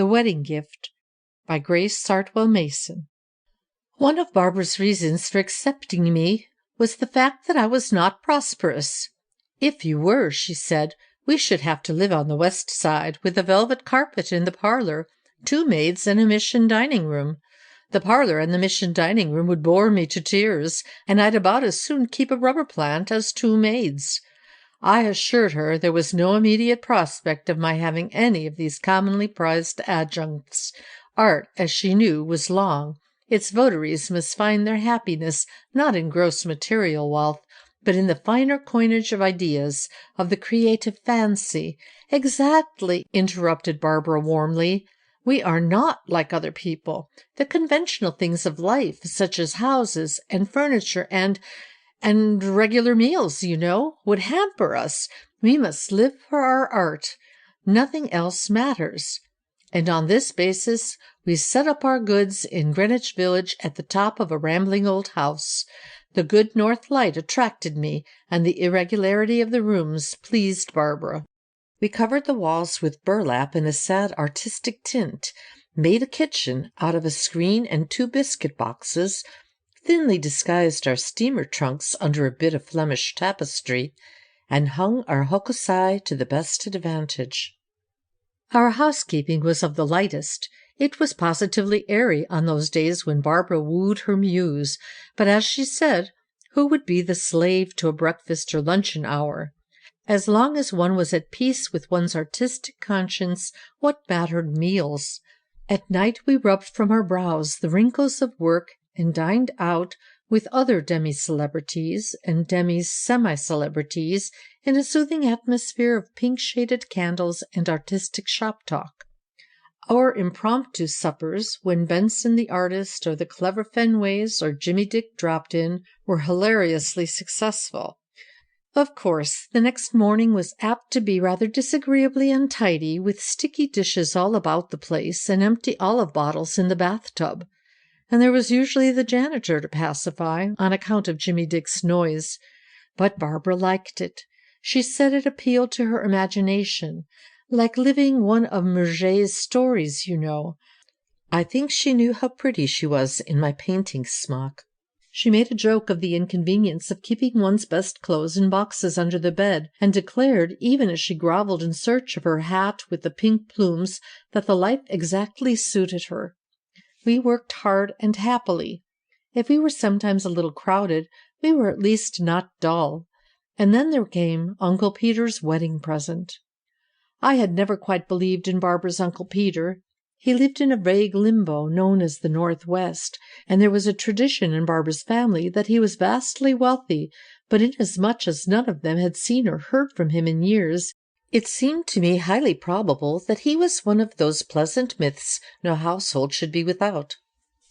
The Wedding Gift by Grace Sartwell Mason. One of Barbara's reasons for accepting me was the fact that I was not prosperous. "If you were," she said, "we should have to live on the west side, with a velvet carpet in the parlor, 2 maids, and a mission dining room. The parlor and the mission dining room would bore me to tears, and I'd about as soon keep a rubber plant as 2 maids." I assured her there was no immediate prospect of my having any of these commonly prized adjuncts. Art, as she knew, was long. Its votaries must find their happiness not in gross material wealth, but in the finer coinage of ideas, of the creative fancy. "Exactly," interrupted Barbara warmly. "We are not like other people. The conventional things of life, such as houses and furniture and regular meals, you know, would hamper us. We must live for our art. Nothing else matters." And on this basis we set up our goods in Greenwich Village at the top of a rambling old house. The good north light attracted me, and the irregularity of the rooms pleased Barbara. We covered the walls with burlap in a sad artistic tint, made a kitchen out of a screen and 2 biscuit boxes, thinly disguised our steamer trunks under a bit of Flemish tapestry, and hung our hokusai to the best advantage. Our housekeeping was of the lightest. It was positively airy on those days when Barbara wooed her muse, but as she said, who would be the slave to a breakfast or luncheon hour? As long as one was at peace with one's artistic conscience, what mattered meals? At night we rubbed from our brows the wrinkles of work and dined out with other demi-celebrities and demi-semi-celebrities in a soothing atmosphere of pink-shaded candles and artistic shop-talk. Our impromptu suppers, when Benson the artist or the clever Fenways or Jimmy Dick dropped in, were hilariously successful. Of course, the next morning was apt to be rather disagreeably untidy, with sticky dishes all about the place and empty olive bottles in the bathtub. And there was usually the janitor to pacify, on account of Jimmy Dick's noise. But Barbara liked it. She said it appealed to her imagination, like living one of Murger's stories, you know. I think she knew how pretty she was in my painting smock. She made a joke of the inconvenience of keeping one's best clothes in boxes under the bed, and declared, even as she grovelled in search of her hat with the pink plumes, that the life exactly suited her. We worked hard and happily. If we were sometimes a little crowded, we were at least not dull. And then there came Uncle Peter's wedding present. I had never quite believed in Barbara's Uncle Peter. He lived in a vague limbo known as the Northwest, and there was a tradition in Barbara's family that he was vastly wealthy, but inasmuch as none of them had seen or heard from him in years, it seemed to me highly probable that he was one of those pleasant myths no household should be without.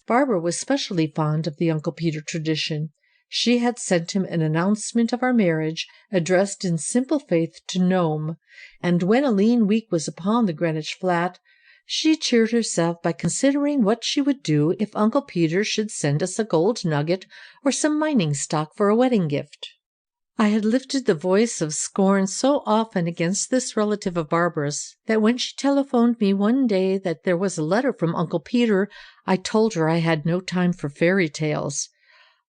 Barbara was specially fond of the Uncle Peter tradition. She had sent him an announcement of our marriage, addressed in simple faith to Nome, and when a lean week was upon the Greenwich flat, she cheered herself by considering what she would do if Uncle Peter should send us a gold nugget or some mining stock for a wedding gift. I had lifted the voice of scorn so often against this relative of Barbara's that when she telephoned me one day that there was a letter from Uncle Peter, I told her I had no time for fairy tales.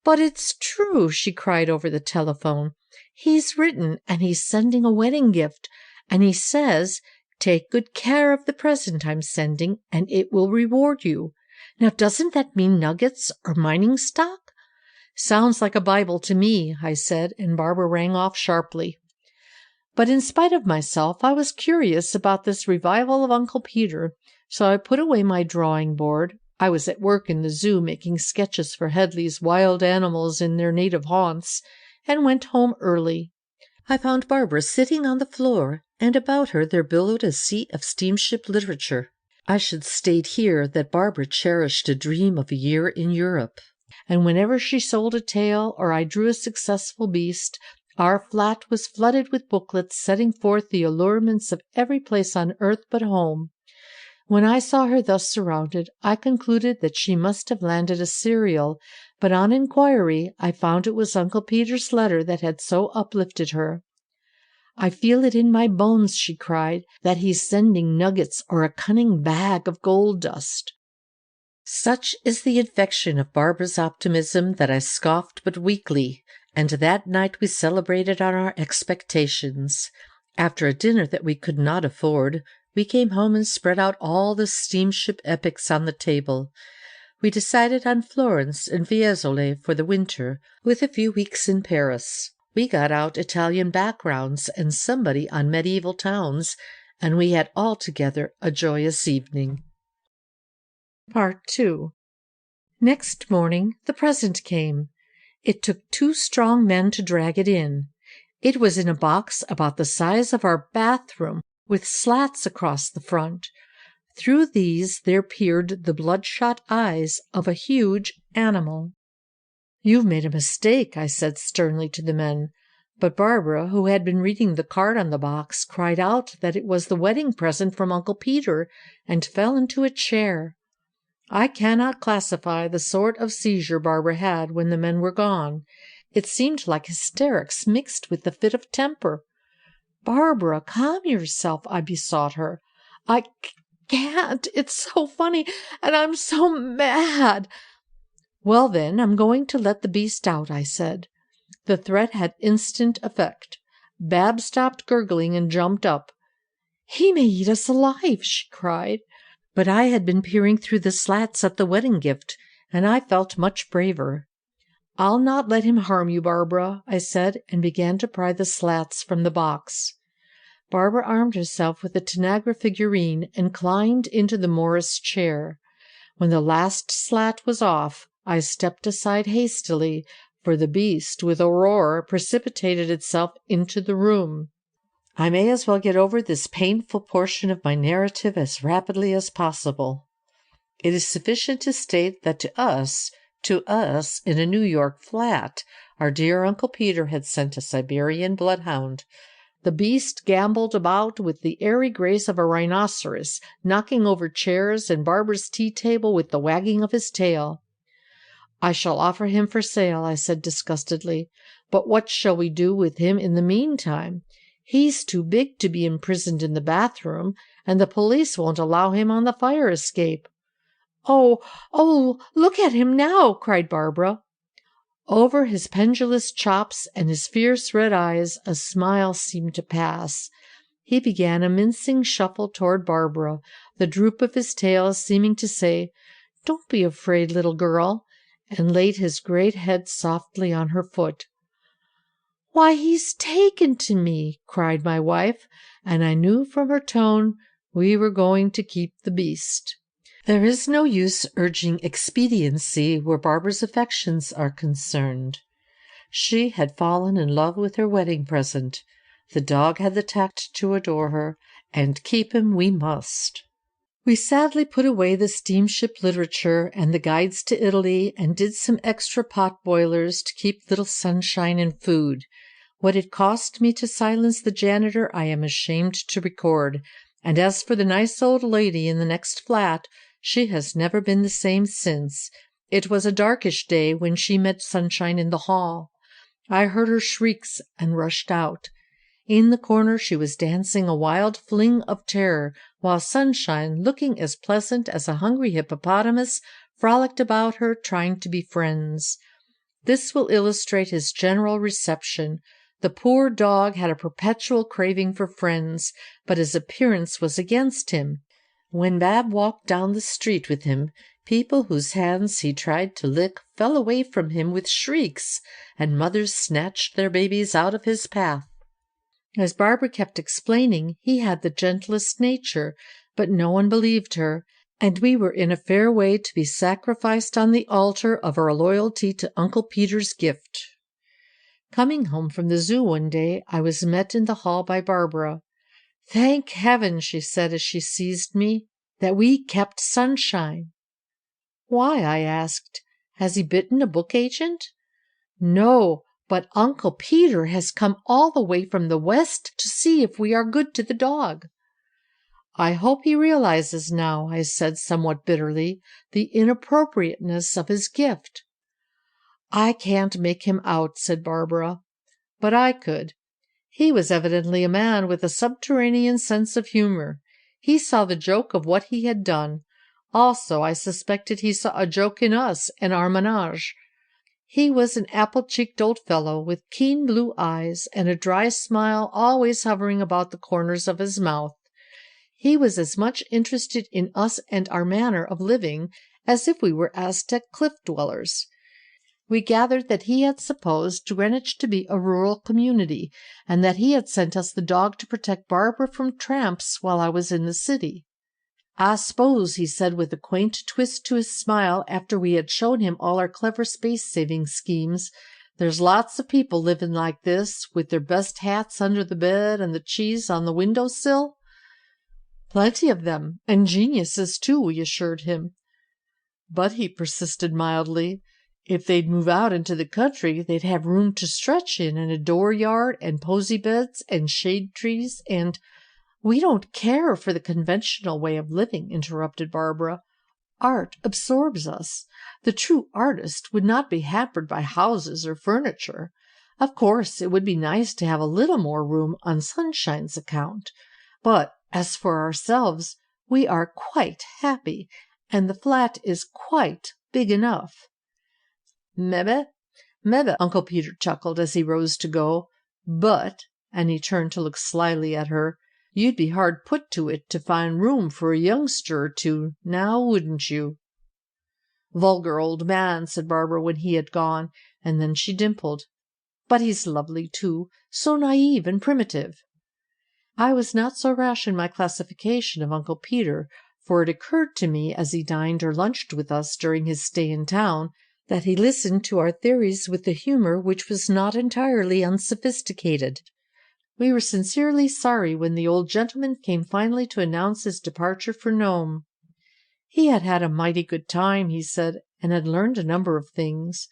"But it's true," she cried over the telephone. "He's written, and he's sending a wedding gift, and he says, 'Take good care of the present I'm sending, and it will reward you.' Now doesn't that mean nuggets or mining stock?" "Sounds like a Bible to me," I said, and Barbara rang off sharply. But in spite of myself, I was curious about this revival of Uncle Peter, so I put away my drawing board. I was at work in the zoo making sketches for Headley's wild animals in their native haunts, and went home early. I found Barbara sitting on the floor, and about her there billowed a sea of steamship literature. I should state here that Barbara cherished a dream of a year in Europe, and whenever she sold a tale or I drew a successful beast, our flat was flooded with booklets setting forth the allurements of every place on earth but home. When I saw her thus surrounded, I concluded that she must have landed a serial, but on inquiry I found it was Uncle Peter's letter that had so uplifted her. I feel it in my bones," she cried, "that he's sending nuggets or a cunning bag of gold dust." Such is the infection of Barbara's optimism that I scoffed but weakly, and that night we celebrated on our expectations. After a dinner that we could not afford, we came home and spread out all the steamship epics on the table. We decided on Florence and Fiesole for the winter, with a few weeks in Paris. We got out Italian backgrounds and somebody on medieval towns, and we had altogether a joyous evening. Part 2. Next morning the present came. It took 2 strong men to drag it in. It was in a box about the size of our bathroom, with slats across the front. Through these there peered the bloodshot eyes of a huge animal. "You've made a mistake," I said sternly to the men. But Barbara, who had been reading the card on the box, cried out that it was the wedding present from Uncle Peter, and fell into a chair. I cannot classify the sort of seizure Barbara had when the men were gone. It seemed like hysterics mixed with the fit of temper. "Barbara, calm yourself," I besought her. "I can't. It's so funny, and I'm so mad." "Well, then, I'm going to let the beast out," I said. The threat had instant effect. Bab stopped gurgling and jumped up. "He may eat us alive," she cried. But I had been peering through the slats at the wedding gift, and I felt much braver. "I'll not let him harm you, Barbara," I said, and began to pry the slats from the box. Barbara armed herself with a Tanagra figurine and climbed into the Morris chair. When the last slat was off, I stepped aside hastily, for the beast, with a roar, precipitated itself into the room. I may as well get over this painful portion of my narrative as rapidly as possible. It is sufficient to state that to us, in a New York flat, our dear Uncle Peter had sent a Siberian bloodhound. The beast gamboled about with the airy grace of a rhinoceros, knocking over chairs and Barbara's tea table with the wagging of his tail. "I shall offer him for sale," I said disgustedly. "But what shall we do with him in the meantime? He's too big to be imprisoned in the bathroom, and the police won't allow him on the fire escape." Oh, look at him now!" cried Barbara. Over his pendulous chops and his fierce red eyes a smile seemed to pass. He began a mincing shuffle toward Barbara, the droop of his tail seeming to say, "Don't be afraid, little girl," and laid his great head softly on her foot. "Why, he's taken to me!" cried my wife, and I knew from her tone we were going to keep the beast. There is no use urging expediency where Barbara's affections are concerned. She had fallen in love with her wedding present. The dog had the tact to adore her, and keep him we must. We sadly put away the steamship literature and the guides to Italy, and did some extra pot boilers to keep little Sunshine in food. What it cost me to silence the janitor I am ashamed to record, and as for the nice old lady in the next flat, she has never been the same since. It was a darkish day when she met Sunshine in the hall. I heard her shrieks and rushed out. In the corner she was dancing a wild fling of terror, while Sunshine, looking as pleasant as a hungry hippopotamus, frolicked about her, trying to be friends. This will illustrate his general reception. The poor dog had a perpetual craving for friends, but his appearance was against him. When Bab walked down the street with him, people whose hands he tried to lick fell away from him with shrieks, and mothers snatched their babies out of his path. As Barbara kept explaining, he had the gentlest nature, but no one believed her, and we were in a fair way to be sacrificed on the altar of our loyalty to Uncle Peter's gift. Coming home from the zoo one day, I was met in the hall by Barbara. "Thank heaven," she said as she seized me, "that we kept Sunshine." "Why?" I asked. "Has he bitten a book agent?" "No, but Uncle Peter has come all the way from the West to see if we are good to the dog." "I hope he realizes now," I said somewhat bitterly, "the inappropriateness of his gift." "I can't make him out," said Barbara. "But I could. He was evidently a man with a subterranean sense of humor. He saw the joke of what he had done. Also, I suspected he saw a joke in us and our menage. He was an apple-cheeked old fellow with keen blue eyes and a dry smile always hovering about the corners of his mouth. He was as much interested in us and our manner of living as if we were Aztec cliff dwellers. We gathered that he had supposed Greenwich to be a rural community, and that he had sent us the dog to protect Barbara from tramps while I was in the city. "I suppose," he said with a quaint twist to his smile after we had shown him all our clever space-saving schemes, "there's lots of people living like this, with their best hats under the bed and the cheese on the window-sill?" "Plenty of them, and geniuses, too," we assured him. "But," he persisted mildly, "if they'd move out into the country, they'd have room to stretch in, and a dooryard, and posy beds, and shade trees, and—" "We don't care for the conventional way of living," interrupted Barbara. "Art absorbs us. The true artist would not be hampered by houses or furniture. Of course, it would be nice to have a little more room on Sunshine's account. But as for ourselves, we are quite happy, and the flat is quite big enough." "Mebbe, mebbe," Uncle Peter chuckled as he rose to go. "But," and he turned to look slyly at her, "you'd be hard put to it to find room for a youngster or two, now wouldn't you?" "Vulgar old man," said Barbara when he had gone, and then she dimpled. "But he's lovely, too, so naive and primitive." I was not so rash in my classification of Uncle Peter, for it occurred to me as he dined or lunched with us during his stay in town that he listened to our theories with a humor which was not entirely unsophisticated. We were sincerely sorry when the old gentleman came finally to announce his departure for Nome. He had had a mighty good time, he said, and had learned a number of things.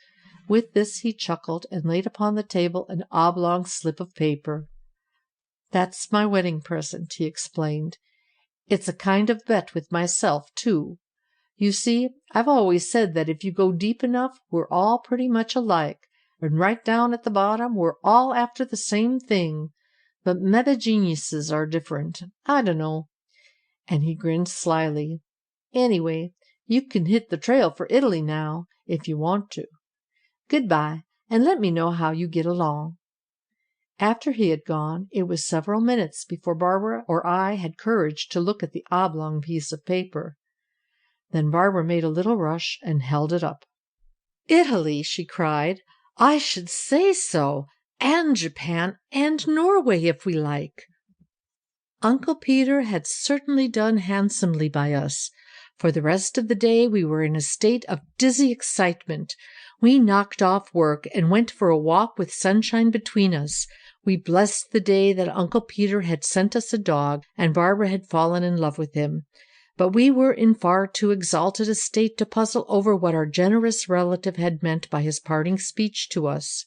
With this he chuckled and laid upon the table an oblong slip of paper. "That's my wedding present," he explained. "It's a kind of bet with myself, too. You see, I've always said that if you go deep enough, we're all pretty much alike, and right down at the bottom we're all after the same thing. But mebbe geniuses are different. I dunno." And he grinned slyly. "Anyway, you can hit the trail for Italy now, if you want to. Goodbye, and let me know how you get along." After he had gone, it was several minutes before Barbara or I had courage to look at the oblong piece of paper. Then Barbara made a little rush and held it up. "Italy!" she cried. "I should say so! And Japan and Norway, if we like." Uncle Peter had certainly done handsomely by us. For the rest of the day we were in a state of dizzy excitement. We knocked off work and went for a walk with Sunshine between us. We blessed the day that Uncle Peter had sent us a dog, and Barbara had fallen in love with him. But we were in far too exalted a state to puzzle over what our generous relative had meant by his parting speech to us.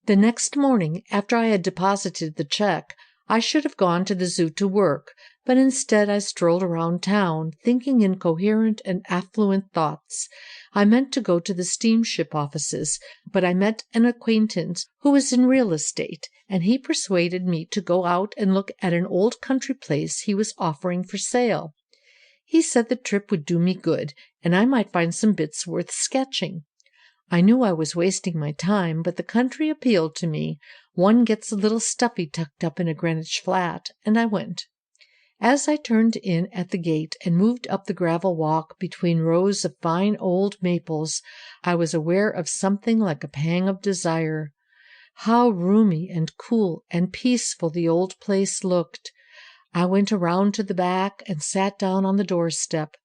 The next morning, after I had deposited the check, I should have gone to the zoo to work, but instead I strolled around town, thinking incoherent and affluent thoughts. I meant to go to the steamship offices, but I met an acquaintance who was in real estate, and he persuaded me to go out and look at an old country place he was offering for sale. He said the trip would do me good, and I might find some bits worth sketching. I knew I was wasting my time, but the country appealed to me. One gets a little stuffy tucked up in a Greenwich flat, and I went. As I turned in at the gate and moved up the gravel walk between rows of fine old maples, I was aware of something like a pang of desire. How roomy and cool and peaceful the old place looked! I went around to the back and sat down on the doorstep.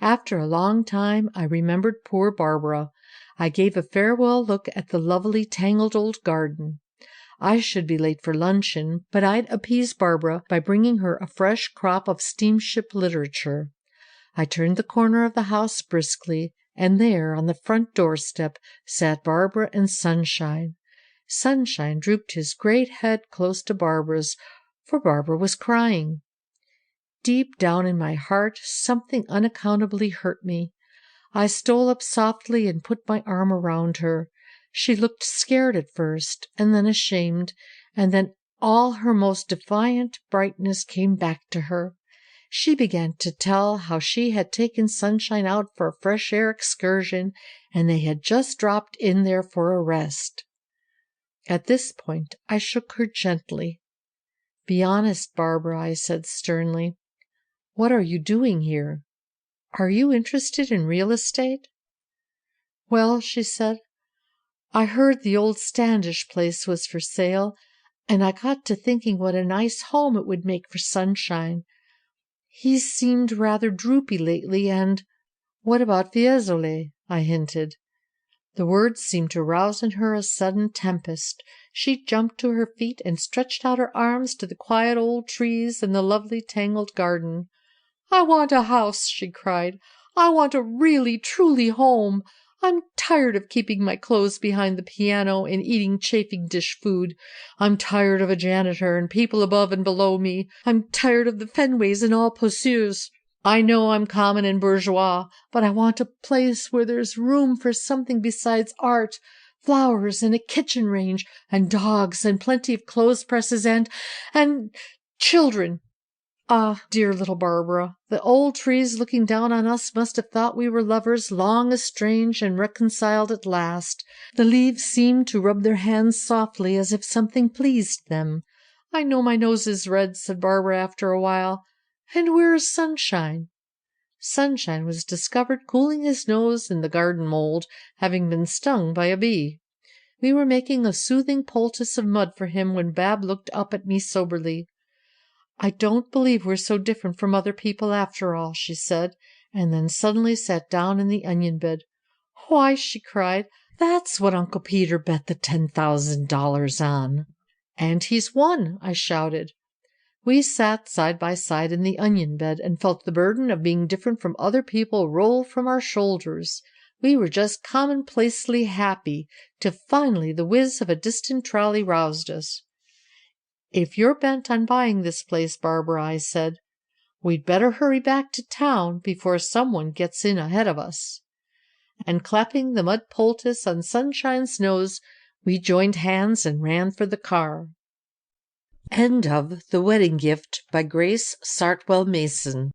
After a long time I remembered poor Barbara. I gave a farewell look at the lovely tangled old garden. I should be late for luncheon, but I'd appease Barbara by bringing her a fresh crop of steamship literature. I turned the corner of the house briskly, and there, on the front doorstep, sat Barbara and Sunshine. Sunshine drooped his great head close to Barbara's, for Barbara was crying. Deep down in my heart, something unaccountably hurt me. I stole up softly and put my arm around her. She looked scared at first, and then ashamed, and then all her most defiant brightness came back to her. She began to tell how she had taken Sunshine out for a fresh air excursion, and they had just dropped in there for a rest. At this point, I shook her gently. "Be honest, Barbara," I said sternly. "What are you doing here? Are you interested in real estate?" "Well," she said, "I heard the old Standish place was for sale, and I got to thinking what a nice home it would make for Sunshine. He's seemed rather droopy lately, and—" "What about Fiesole?" I hinted. The words seemed to rouse in her a sudden tempest. She jumped to her feet and stretched out her arms to the quiet old trees and the lovely tangled garden. "I want a house," she cried. "I want a really, truly home. I'm tired of keeping my clothes behind the piano and eating chafing dish food. I'm tired of a janitor and people above and below me. I'm tired of the Fenways and all poseurs. I know I'm common and bourgeois, but I want a place where there's room for something besides art, flowers and a kitchen range, and dogs, and plenty of clothes presses, and children. Ah, dear little Barbara, the old trees looking down on us must have thought we were lovers long estranged and reconciled at last. The leaves seemed to rub their hands softly as if something pleased them. I know my nose is red," said Barbara after a while. "And where is Sunshine?" Sunshine was discovered cooling his nose in the garden mold, having been stung by a bee. We were making a soothing poultice of mud for him when Bab looked up at me soberly. "I don't believe we're so different from other people after all," she said, and then suddenly sat down in the onion bed. "Why," she cried, "that's what Uncle Peter bet the $10,000 on." "And he's won!" I shouted. We sat side by side in the onion bed and felt the burden of being different from other people roll from our shoulders. We were just commonplacely happy till finally the whiz of a distant trolley roused us. "If you're bent on buying this place, Barbara," I said, "we'd better hurry back to town before someone gets in ahead of us." And clapping the mud poultice on Sunshine's nose, we joined hands and ran for the car. End of The Wedding Gift by Grace Sartwell Mason.